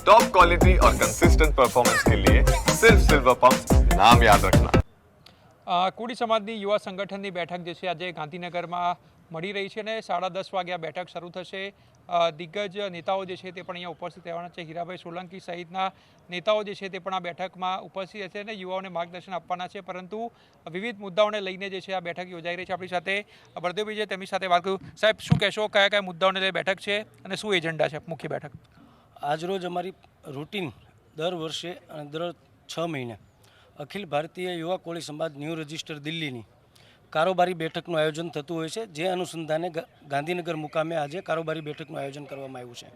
Top quality और consistent performance के लिए सिर्फ सिल्वर पंप नाम याद रखना। કોળી સમાજની યુવા સંગઠનની બેઠક જે છે આજે ગાંધીનગરમાં મળી રહી છે અને 10:30 વાગે આ બેઠક શરૂ થશે। દિગ્ગજ નેતાઓ જે છે તે પણ અહીંયા ઉપસ્થિત રહેવાના છે। હીરાભાઈ સોલંકી સહિતના નેતાઓ જે છે તે પણ આ બેઠકમાં ઉપસ્થિત રહેશે અને યુવાઓને માર્ગદર્શન આપવાના છે, પરંતુ વિવિધ મુદ્દાઓને લઈને જે છે આ બેઠક યોજાઈ રહી છે। આપણી સાથે બળદેવભાઈ છે, તેમની સાથે વાત કરું। સાહેબ, શું કહેશો, કયા કયા મુદ્દાઓને લઈને બેઠક છે અને શું એજન્ડા છે મુખ્ય બેઠક? આજરોજ અમારી રૂટીન દર વર્ષે અને દર 6 મહિને અખિલ ભારતીય યુવા કોળી સમાજ ન્યૂ રજિસ્ટર દિલ્હીની કારોબારી બેઠકનું આયોજન થતું હોય છે, જે અનુસંધાને ગાંધીનગર મુકામે આજે કારોબારી બેઠકનું આયોજન કરવામાં આવ્યું છે।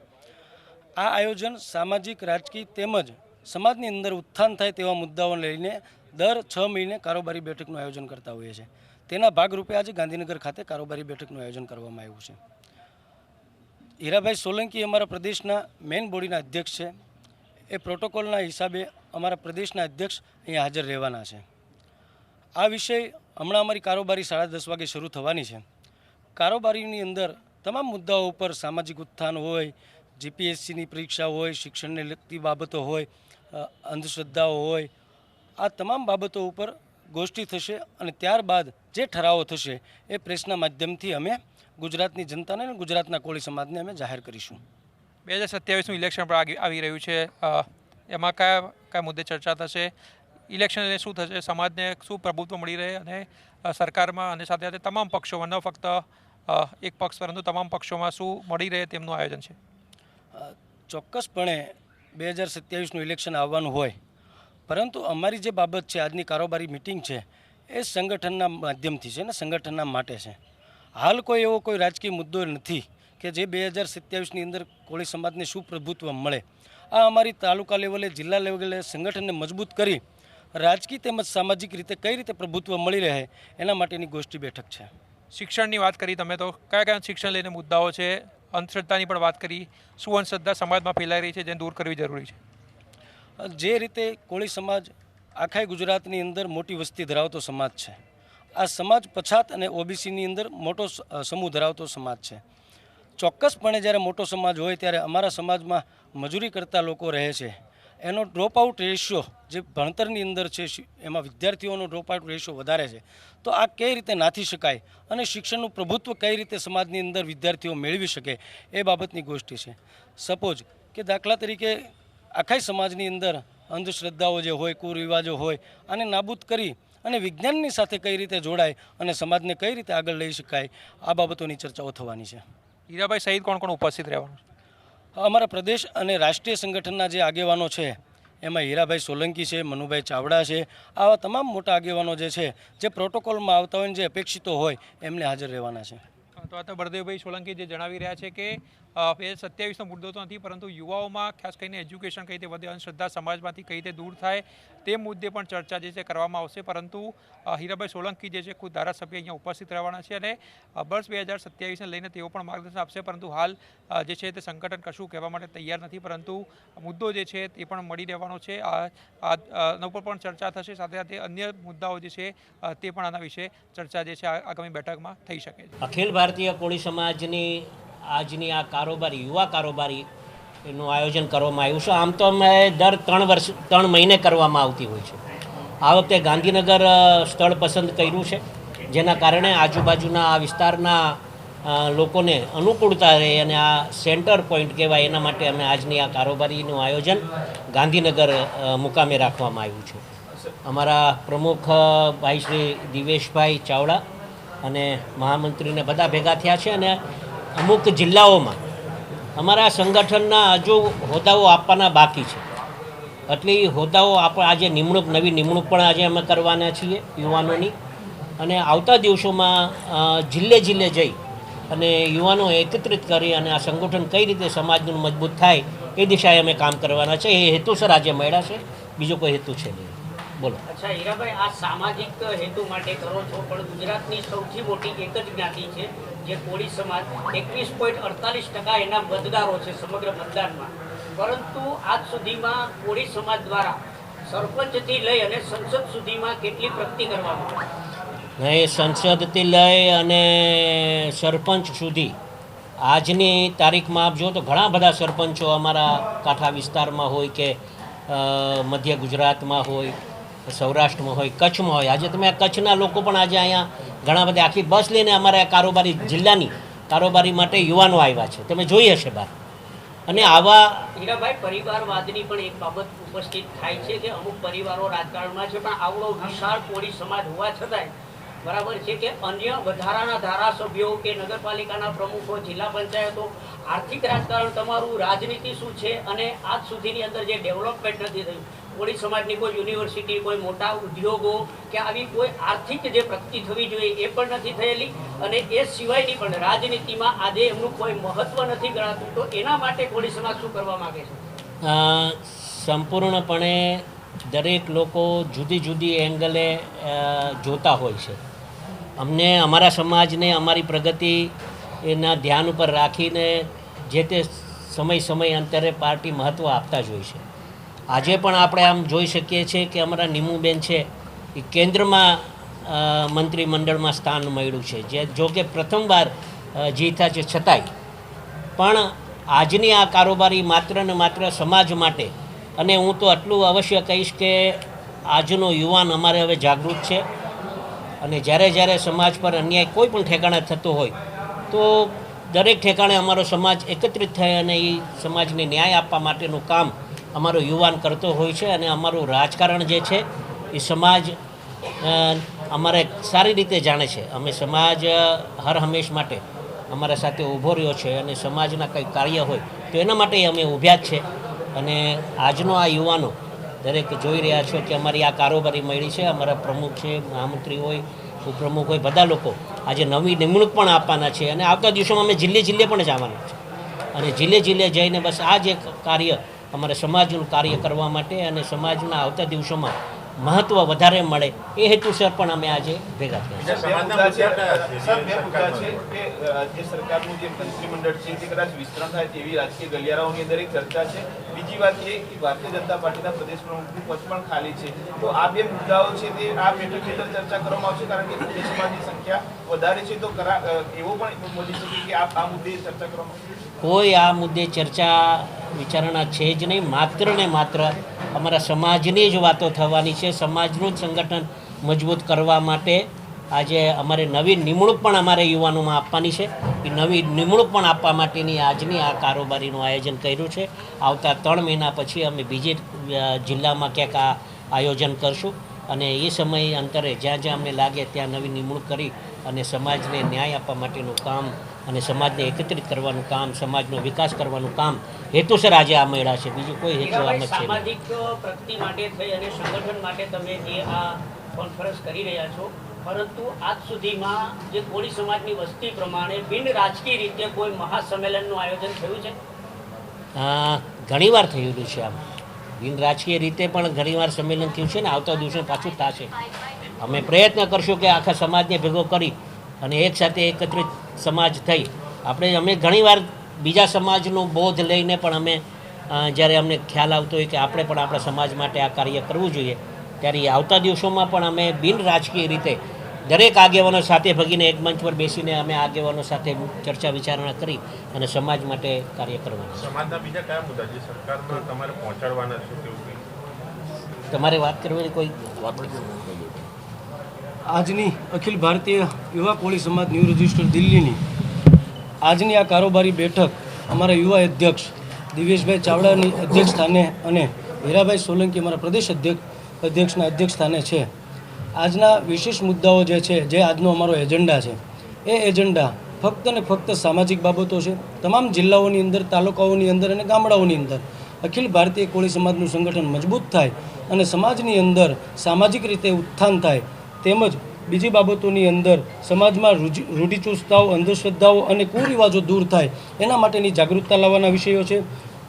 આ આયોજન સામાજિક, રાજકીય તેમજ સમાજની અંદર ઉત્થાન થાય તેવા મુદ્દાઓને લઈને દર 6 મહિને કારોબારી બેઠકનું આયોજન કરતા હોઈએ છીએ। તેના ભાગરૂપે આજે ગાંધીનગર ખાતે કારોબારી બેઠકનું આયોજન કરવામાં આવ્યું છે। હીરાભાઈ સોલંકી અમારા પ્રદેશના મેઇન બોડીના અધ્યક્ષ છે। એ પ્રોટોકોલના હિસાબે અમારા પ્રદેશના અધ્યક્ષ અહીંયા હાજર રહેવાના છે। આ વિષય હમણાં અમારી કારોબારી 10:30 વાગે શરૂ થવાની છે। કારોબારીની અંદર તમામ મુદ્દાઓ ઉપર સામાજિક ઉત્થાન હોય, જીપીએસસીની પરીક્ષા હોય, શિક્ષણને લગતી બાબતો હોય, અંધશ્રદ્ધાઓ હોય, આ તમામ બાબતો ઉપર ગોષ્ઠી થશે અને ત્યારબાદ જે ઠરાવો થશે એ પ્રેસના માધ્યમથી અમે ગુજરાતની જનતાને અને ગુજરાતના કોળી સમાજને અમે જાહેર કરીશું। 2027નું ઇલેક્શન પણ આવી રહ્યું છે, એમાં કયા મુદ્દે ચર્ચા થશે? ઇલેક્શનને શું થશે, સમાજને શું પ્રભુત્વ મળી રહે અને સરકારમાં અને સાથે સાથે તમામ પક્ષોમાં, ન ફક્ત એક પક્ષ પરંતુ તમામ પક્ષોમાં શું મળી રહે તેમનું આયોજન છે? ચોક્કસપણે 2027નું ઇલેક્શન આવવાનું હોય, પરંતુ અમારી જે બાબત છે, આજની કારોબારી મિટિંગ છે, એ સંગઠનના માધ્યમથી છે ને સંગઠનના માટે છે। હાલ એવો કોઈ રાજકીય મુદ્દો નથી કે જે 2027ની અંદર કોળી સમાજને શું પ્રભુત્વ મળે। આ અમારી તાલુકા લેવલે, જિલ્લા લેવલે સંગઠનને મજબૂત કરી રાજકીય તેમજ સામાજિક રીતે કઈ રીતે પ્રભુત્વ મળી રહે એના માટેની ગોષ્ઠી બેઠક છે। શિક્ષણની વાત કરી તમે, તો કયા શિક્ષણ લઈને મુદ્દાઓ છે? અંધશ્રદ્ધાની પણ વાત કરી, શું અંધશ્રદ્ધા સમાજમાં ફેલાઈ રહી છે જેને દૂર કરવી જરૂરી છે? જે રીતે કોળી સમાજ આખા ગુજરાતની અંદર મોટી વસ્તી ધરાવતો સમાજ છે। આ સમાજ પછાત અને ઓબીસીની અંદર મોટો સમૂહ ધરાવતો સમાજ છે। ચોક્કસપણે જ્યારે મોટો સમાજ હોય ત્યારે અમારા સમાજમાં મજૂરી કરતા લોકો રહે છે, એનો ડ્રોપ આઉટ રેશિયો જે ભણતરની અંદર છે એમાં વિદ્યાર્થીઓનો ડ્રોપ આઉટ રેશિયો વધારે છે। તો આ કઈ રીતે નાથી શકાય અને શિક્ષણનું પ્રભુત્વ કઈ રીતે સમાજની અંદર વિદ્યાર્થીઓ મેળવી શકે એ બાબતની ગોષ્ઠી છે। સપોઝ કે દાખલા તરીકે આખા સમાજની અંદર અંધશ્રદ્ધાઓ જે હોય, કુરિવાજો હોય, આને નાબૂદ કરી અને વિજ્ઞાનની સાથે કઈ રીતે જોડાય અને સમાજને કઈ રીતે આગળ લઈ શકાય, આ બાબતોની ચર્ચાઓ થવાની છે। હીરાભાઈ સહિત કોણ કોણ ઉપસ્થિત રહેવાનું છે? અમારા પ્રદેશ અને રાષ્ટ્રીય સંગઠનના જે આગેવાનો છે એમાં હીરાભાઈ સોલંકી છે, મનુભાઈ ચાવડા છે, આવા તમામ મોટા આગેવાનો જે છે, જે પ્રોટોકોલમાં આવતા હોય, જે અપેક્ષિતો હોય એમને હાજર રહેવાના છે। તો આ તો બળદેવભાઈ સોલંકી જે જણાવી રહ્યા છે કે 2027નો મુદ્દો તો નથી, પરંતુ યુવાઓમાં ખાસ કરીને એજ્યુકેશન કઈ રીતે વધે, અંધશ્રદ્ધા સમાજમાંથી કઈ રીતે દૂર થાય તે મુદ્દે પણ ચર્ચા જે છે કરવામાં આવશે। પરંતુ હીરાભાઈ સોલંકી જે છે ખુદ ધારાસભ્ય અહીંયા ઉપસ્થિત રહેવાના છે અને વર્ષ 2027ને લઈને તેઓ પણ માર્ગદર્શન આપશે, પરંતુ હાલ જે છે તે સંગઠન કશું કહેવા માટે તૈયાર નથી, પરંતુ મુદ્દો જે છે તે પણ મળી રહેવાનો છે। આના ઉપર પણ ચર્ચા થશે, સાથે સાથે અન્ય મુદ્દાઓ જે છે તે પણ આના વિશે ચર્ચા જે છે આગામી બેઠકમાં થઈ શકે છે। અખિલ ભારતીય કોળી સમાજની આજની આ કારોબારી, યુવા કારોબારી એનું આયોજન કરવામાં આવ્યું છે। આમ તો અમે દર 3 મહિને કરવામાં આવતી હોય છે। આ વખતે ગાંધીનગર સ્થળ પસંદ કર્યું છે, જેના કારણે આજુબાજુના આ વિસ્તારના લોકોને અનુકૂળતા રહે અને આ સેન્ટર પોઈન્ટ કહેવાય, એના માટે અમે આજની આ કારોબારીનું આયોજન ગાંધીનગર મુકામે રાખવામાં આવ્યું છે। અમારા પ્રમુખ ભાઈ શ્રી દિવેશભાઈ ચાવડા અને મહામંત્રીને બધા ભેગા થયા છે અને અમુક જિલ્લાઓમાં અમારા સંગઠનના હજુ હોદ્દાઓ આપવાના બાકી છે, એટલે હોદ્દાઓ આજે નવી નિમણૂક પણ આજે અમે કરવાના છીએ યુવાનોની, અને આવતા દિવસોમાં જિલ્લે જઈ અને યુવાનો એકત્રિત કરી અને આ સંગઠન કઈ રીતે સમાજનું મજબૂત થાય એ દિશાએ અમે કામ કરવાના છે। એ હેતુસર આજે મળ્યા છે, બીજો કોઈ હેતુ છે નહીં। બોલો। અચ્છા હીરાભાઈ, આ સામાજિક હેતુ માટે કરો છો, પણ ગુજરાતની સૌથી મોટી એક જ જ્ઞાતિ છે જે કોળી સમાજ, 21.48% એના મતદારો છે સમગ્ર મતદાનમાં, પરંતુ આજ સુધીમાં કોળી સમાજ દ્વારા સરપંચથી લઈ અને સંસદ સુધીમાં કેટલી પ્રગતિ કરવામાં એ સંસદથી લઈ અને સરપંચ સુધી આજની તારીખમાં આપ જો તો ઘણા બધા સરપંચો અમારા કાંઠા વિસ્તારમાં હોય કે મધ્ય ગુજરાતમાં હોય, સૌરાષ્ટ્રમાં હોય, કચ્છમાં હોય. આજે તમે આ કચ્છના લોકો પણ આજે અહીંયા ઘણા બધા આખી બસ લઈને અમારા કારોબારી જિલ્લાની કારોબારી માટે યુવાનો આવ્યા છે, તમે જોઈ હશે બહાર. અને આવા હીરાભાઈ, પરિવારવાદની પણ એક બાબત ઉપસ્થિત થાય છે કે અમુક પરિવારો રાજકારણમાં છે, પણ આવડો વિશાળ કોળી સમાજ હોવા છતાંય બરાબર છે કે અન્ય વધારાના ધારાસભ્યો કે નગરપાલિકાના પ્રમુખો, જિલ્લા પંચાયતો, આર્થિક રાજકારણ તમારું, રાજનીતિ શું છે, અને આજ સુધીની અંદર જે ડેવલપમેન્ટ નથી થયું, કોળી સમાજની કોઈ યુનિવર્સિટી, કોઈ મોટા ઉદ્યોગો કે આવી કોઈ આર્થિક જે પ્રગતિ થવી જોઈએ એ પણ નથી થયેલી, અને એ સિવાયની પણ રાજનીતિમાં આજે એમનું કોઈ મહત્વ નથી ગણાતું. તો એના માટે કોળી સમાજ શું કરવા માંગે છે? સંપૂર્ણપણે દરેક લોકો જુદી જુદી એંગલે જોતા હોય છે. અમને અમારા સમાજને અમારી પ્રગતિ એના ધ્યાન ઉપર રાખીને જે તે સમય અંતરે પાર્ટી મહત્ત્વ આપતા જ હોય છે. આજે પણ આપણે આમ જોઈ શકીએ છીએ કે અમારા નીમુબેન છે એ કેન્દ્રમાં મંત્રીમંડળમાં સ્થાન મળ્યું છે, જે જો કે પ્રથમવાર જીતા છે, છતાંય પણ આજની આ કારોબારી માત્ર ને માત્ર સમાજ માટે. અને હું તો આટલું અવશ્ય કહીશ કે આજનો યુવાન અમારે હવે જાગૃત છે, અને જ્યારે જ્યારે સમાજ પર અન્યાય કોઈ પણ ઠેકાણે થતો હોય તો દરેક ઠેકાણે અમારો સમાજ એકત્રિત થાય અને એ સમાજને ન્યાય આપવા માટેનું કામ અમારો યુવાન કરતો હોય છે. અને અમારું રાજકારણ જે છે એ સમાજ અમારે સારી રીતે જાણે છે. અમે સમાજ હર હંમેશ માટે અમારા સાથે ઊભો રહ્યો છે, અને સમાજના કંઈ કાર્ય હોય તો એના માટે અમે ઊભ્યા જ છે. અને આજનો આ યુવાનો દરેક જોઈ રહ્યા છો કે અમારી આ કારોબારી મળી છે. અમારા પ્રમુખ છે, મહામંત્રી હોય, ઉપપ્રમુખ હોય, બધા લોકો આજે નવી નિમણૂક પણ આપવાના છે, અને આવતા દિવસોમાં અમે જિલ્લે પણ જવાના છે. અને જિલ્લે જઈને બસ આ જે કાર્ય અમારા સમાજનું કાર્ય કરવા માટે અને સમાજના આવતા દિવસોમાં મહત્ત્વ વધારે મળે એ હેતુસર પણ અમે આજે ભેગા થયા. રાજ્ય સરકારનું જે મંત્રીમંડળ છે તે કદાચ વિસ્તરણ થાય તેવી રાજકીય ગલિયારાઓની અંદર એક ચર્ચા છે. બીજી વાત એ કે ભારતીય જનતા પાર્ટીના પ્રદેશ પ્રમુખનું પદ પણ ખાલી છે. તો આ બે મુદ્દાઓ છે તે આ બેઠકની અંદર ચર્ચા કરવામાં આવશે, કારણ કે કોળી સમાજની સંખ્યા વધારે છે. તો એવો પણ બની શકે કે આ મુદ્દે ચર્ચા કરવામાં આવશે? કોઈ આ મુદ્દે ચર્ચા વિચારણા છે જ નહીં. માત્ર ને માત્ર અમારા સમાજની જ વાતો થવાની છે. સમાજનું જ સંગઠન મજબૂત કરવા માટે આજે અમારે નવી નિમણૂક પણ અમારે યુવાનોમાં આપવાની છે. એ નવી નિમણૂક પણ આપવા માટેની આજની આ કારોબારીનું આયોજન કર્યું છે. આવતા 3 મહિના પછી અમે બીજે જિલ્લામાં ક્યાંક આ આયોજન કરશું, અને એ સમય અંતરે જ્યાં જ્યાં અમને લાગે ત્યાં નવી નિમણૂક કરી અને સમાજને ન્યાય આપવા માટેનું કામ અને સમાજને એકત્રિત કરવાનું કામ, સમાજનો વિકાસ કરવાનું કામ હેતુસર આજે આ મળ્યા છે. બીજું કોઈ હેતુ આમ છે. સામાજિક પ્રગતિ માટે થઈ અને સંગઠન માટે તમે જે આ કોન્ફરન્સ કરી રહ્યા છો, પરંતુ આજ સુધીમાં જે કોળી સમાજની વસ્તી પ્રમાણે બિન રાજકીય રીતે કોઈ મહાસંમેલનનું આયોજન થયું છે? ઘણીવાર થયેલું છે. આમ બિન રાજકીય રીતે પણ ઘણીવાર સંમેલન થયું છે, ને આવતા દિવસે પાછું થશે. અમે પ્રયત્ન કરશું કે આખા સમાજને ભેગો કરી અને એક સાથે એકત્રિત સમાજ થઈ અમે ઘણીવાર બીજા સમાજનો બોધ લઈને પણ અમે જ્યારે અમને ખ્યાલ આવતો હોય કે આપણે પણ આપણા સમાજ માટે આ કાર્ય કરવું જોઈએ, ત્યારે આવતા દિવસોમાં પણ અમે બિન રાજકીય રીતે દરેક આગેવાનો સાથે ભગીને એક મંચ પર બેસીને અમે આગેવાનો સાથે ચર્ચા વિચારણા કરી અને સમાજ માટે કાર્ય કરવાના. સમાજના બીજા કયા મુદ્દા જે સરકારમાં તમારે પહોંચાડવાના છે તેવું તમારે વાત કરવાની કોઈ આજની અખિલ ભારતીય યુવા કોળી સમાજ ન્યૂ રજિસ્ટર દિલ્હીની આજની આ કારોબારી બેઠક અમારા યુવા અધ્યક્ષ દિવેશભાઈ ચાવડાની અધ્યક્ષ સ્થાને અને હીરાભાઈ સોલંકી અમારા પ્રદેશ અધ્યક્ષના અધ્યક્ષ સ્થાને છે. આજના વિશેષ મુદ્દાઓ જે છે, જે આજનો અમારો એજન્ડા છે, એ એજન્ડા ફક્ત ને ફક્ત સામાજિક બાબતો છે. તમામ જિલ્લાઓની અંદર, તાલુકાઓની અંદર અને ગામડાઓની અંદર અખિલ ભારતીય કોળી સમાજનું સંગઠન મજબૂત થાય અને સમાજની અંદર સામાજિક રીતે ઉત્થાન થાય, તેમજ બીજી બાબતોની અંદર સમાજમાં રૂઢિચુસ્તતાઓ, અંધશ્રદ્ધાઓ અને કુરિવાજો દૂર થાય એના માટેની જાગૃતતા લાવવાના વિષયો છે.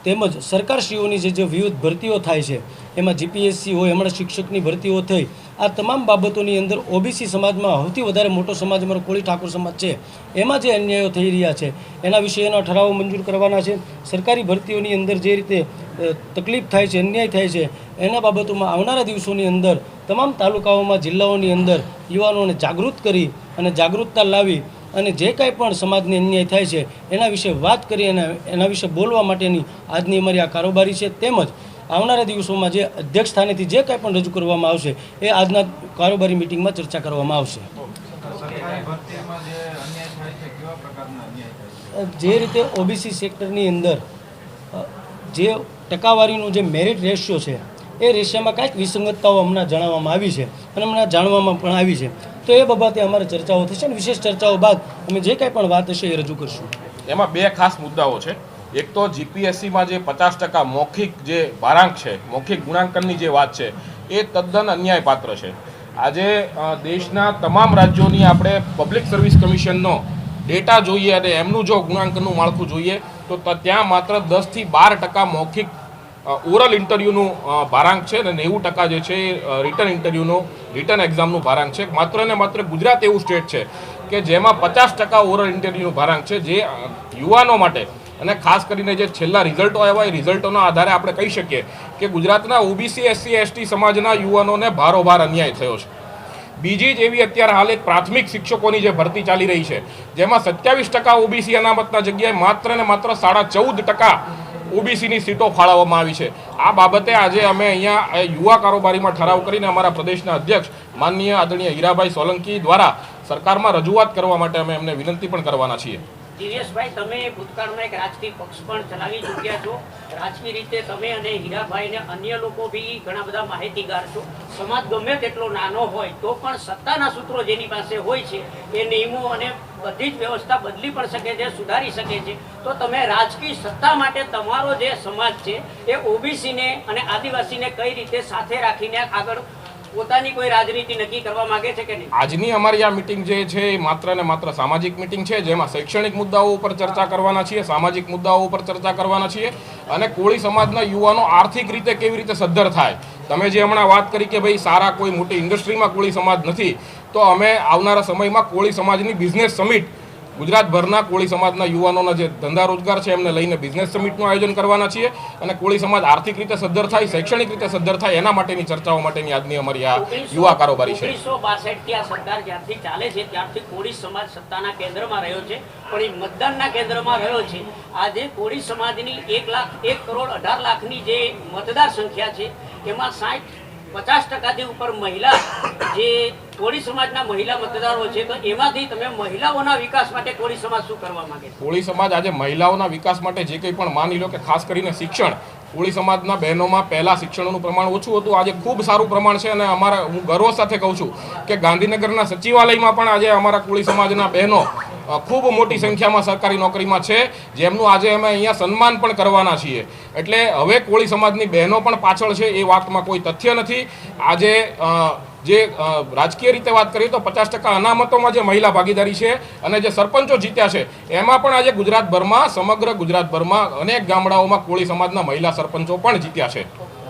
તેમજ સરકારશ્રીઓની જે વિવિધ ભરતીઓ થાય છે, એમાં જીપીએસસી હોય, હમણાં શિક્ષકની ભરતીઓ થઈ, આ તમામ બાબતોની અંદર ઓબીસી સમાજમાં સૌથી વધારે મોટો સમાજ અમારો કોળી ઠાકોર સમાજ છે, એમાં જે અન્યાયો થઈ રહ્યા છે એના વિશેના ઠરાવો મંજૂર કરવાના છે. સરકારી ભરતીઓની અંદર જે રીતે તકલીફ થાય છે, અન્યાય થાય છે, એના બાબતોમાં આવનારા દિવસોની અંદર તમામ તાલુકાઓમાં, જિલ્લાઓની અંદર યુવાનોને જાગૃત કરી અને જાગૃતતા લાવી અને જે કાંઈ પણ સમાજને અન્યાય થાય છે એના વિશે વાત કરી અને એના વિશે બોલવા માટેની આજની અમારી આ કારોબારી છે. તેમજ આવનારા દિવસોમાં જે અધ્યક્ષ સ્થાનેથી જે કાંઈ પણ રજૂ કરવામાં આવશે એ આજના કારોબારી મિટિંગમાં ચર્ચા કરવામાં આવશે. જે રીતે ઓબીસી સેક્ટરની અંદર જે ટકાવારીનું જે મેરિટ રેશિયો છે એ રેશિયામાં કાંઈક વિસંગતતાઓ હમણાં જણાવવામાં આવી છે અને હમણાં જાણવામાં પણ આવી છે. તો એ બાબતે અમારે ચર્ચાઓ થશે અને વિશેષ ચર્ચાઓ બાદ અમે જે કાંઈ પણ વાત હશે એ રજૂ કરશું. એમાં બે ખાસ મુદ્દાઓ છે. એક તો જીપીએસસીમાં જે 50% મૌખિક જે ભારાંક છે, મૌખિક ગુણાંકનની જે વાત છે એ તદ્દન અન્યાયપાત્ર છે. આજે દેશના તમામ રાજ્યોની આપણે પબ્લિક સર્વિસ કમિશનનો ડેટા જોઈએ અને એમનું જો ગુણાંકનનું માળખું જોઈએ તો ત્યાં માત્ર 10 થી 12% મૌખિક ઓરલ ઇન્ટરવ્યૂનું ભારાંક છે અને 90% જે છે રિટર્ન ઇન્ટરવ્યૂનું રિટર્ન એક્ઝામનું ભારાંક છે. માત્ર ને માત્ર ગુજરાત એવું સ્ટેટ છે કે જેમાં 50% ઓરલ ઇન્ટરવ્યૂનું ભારાંક છે, જે યુવાનો માટે અને ખાસ કરીને જે છેલ્લા રિઝલ્ટો આવ્યા એ રિઝલ્ટોના આધારે આપણે કહી શકીએ કે ગુજરાતના ઓબીસી એસસી એસટી સમાજના યુવાનોને ભારોભાર અન્યાય થયો છે. બીજી જ એવી અત્યારે હાલ એક પ્રાથમિક શિક્ષકોની જે ભરતી ચાલી રહી છે જેમાં 27% ઓબીસી અનામતના જગ્યાએ માત્ર ને માત્ર 14.5% ઓબીસીની સીટો ફાળવવામાં આવી છે. આ બાબતે આજે અમે અહીંયા યુવા કારોબારીમાં ઠરાવ કરીને અમારા પ્રદેશના અધ્યક્ષ માનનીય આદરણીય હીરાભાઈ સોલંકી દ્વારા સરકારમાં રજૂઆત કરવા માટે અમે એમને વિનંતી પણ કરવાના છીએ. દિનેશભાઈ, તમે ભૂતકાળમાં એક રાજકીય પક્ષ પણ ચલાવી ચૂક્યા છો. રાજકીય રીતે તમે અને હીરાભાઈ ને અન્ય લોકો બી ઘણા બધા માહિતીગાર છો. સમાજ ગમે તેટલો નાનો હોય તો પણ સત્તાના સૂત્રો જેની પાસે હોય છે એ નિયમો અને બધી જ વ્યવસ્થા બદલી પણ શકે છે, સુધારી શકે છે. તો તમે રાજકીય સત્તા માટે તમારો જે સમાજ છે એ ઓબીસીને અને આદિવાસીને કઈ રીતે સાથે રાખીને આગળ પોતાની કોઈ રાજનીતિ નક્કી કરવા માંગે છે કે નહીં? આજની અમારી આ મિટિંગ જે છે એ માત્ર ને માત્ર સામાજિક મિટિંગ છે, જેમાં શૈક્ષણિક મુદ્દાઓ ઉપર ચર્ચા કરવાના છીએ, સામાજિક મુદ્દાઓ ઉપર ચર્ચા કરવાના છીએ અને કોળી સમાજના યુવાનો આર્થિક રીતે કેવી રીતે સદ્ધર થાય. તમે જે હમણાં વાત કરી કે ભાઈ સારા કોઈ મોટી ઇન્ડસ્ટ્રીમાં કોળી સમાજ નથી, તો અમે આવનારા સમયમાં કોળી સમાજની બિઝનેસ સમિટ ગુજરાતભરના કોળી સમાજના યુવાનોના જે ધંધા રોજગાર છે એમને લઈને બિઝનેસ સમિટનું આયોજન કરવાના છીએ અને કોળી સમાજ આર્થિક રીતે સદ્ધર થાય, શૈક્ષણિક રીતે સદ્ધર થાય એના માટેની ચર્ચાઓ માટેની આજની અમારી આ યુવા કારોબારી છે. 1962 થી આ સરકાર જ્યારથી ચાલે છે ત્યારથી કોળી સમાજ સત્તાના કેન્દ્રમાં રહ્યો છે, પણ એ મતદાનના કેન્દ્રમાં રહ્યો છે. આજે કોળી સમાજની 1 કરોડ 18 લાખની જે મતદાર સંખ્યા છે એમાં 50%થી ઉપર મહિલા જે કોળી સમાજના મહિલા મતદારો છે, તો એમાંથી તમે મહિલાઓના વિકાસ માટે કોળી સમાજ શું કરવા માંગે છે? કોળી સમાજ આજે મહિલાઓના વિકાસ માટે જે કંઈ પણ માની લો કે ખાસ કરીને શિક્ષણ, કોળી સમાજના બહેનોમાં પહેલાં શિક્ષણનું પ્રમાણ ઓછું હતું, આજે ખૂબ સારું પ્રમાણ છે અને અમારા હું ગર્વ સાથે કહું છું કે ગાંધીનગરના સચિવાલયમાં પણ આજે અમારા કોળી સમાજના બહેનો ખૂબ મોટી સંખ્યામાં સરકારી નોકરીમાં છે, જેમનું આજે અમે અહીંયા સન્માન પણ કરવાના છીએ. એટલે હવે કોળી સમાજની બહેનો પણ પાછળ છે એ વાતમાં કોઈ તથ્ય નથી. આજે જે રાજકીય રીતે વાત કરીએ તો 50% અનામતોમાં જે મહિલા ભાગીદારી છે અને જે સરપંચો જીત્યા છે એમાં પણ આજે ગુજરાતભરમાં, સમગ્ર ગુજરાતભરમાં અનેક ગામડાઓમાં કોળી સમાજના મહિલા સરપંચો પણ જીત્યા છે.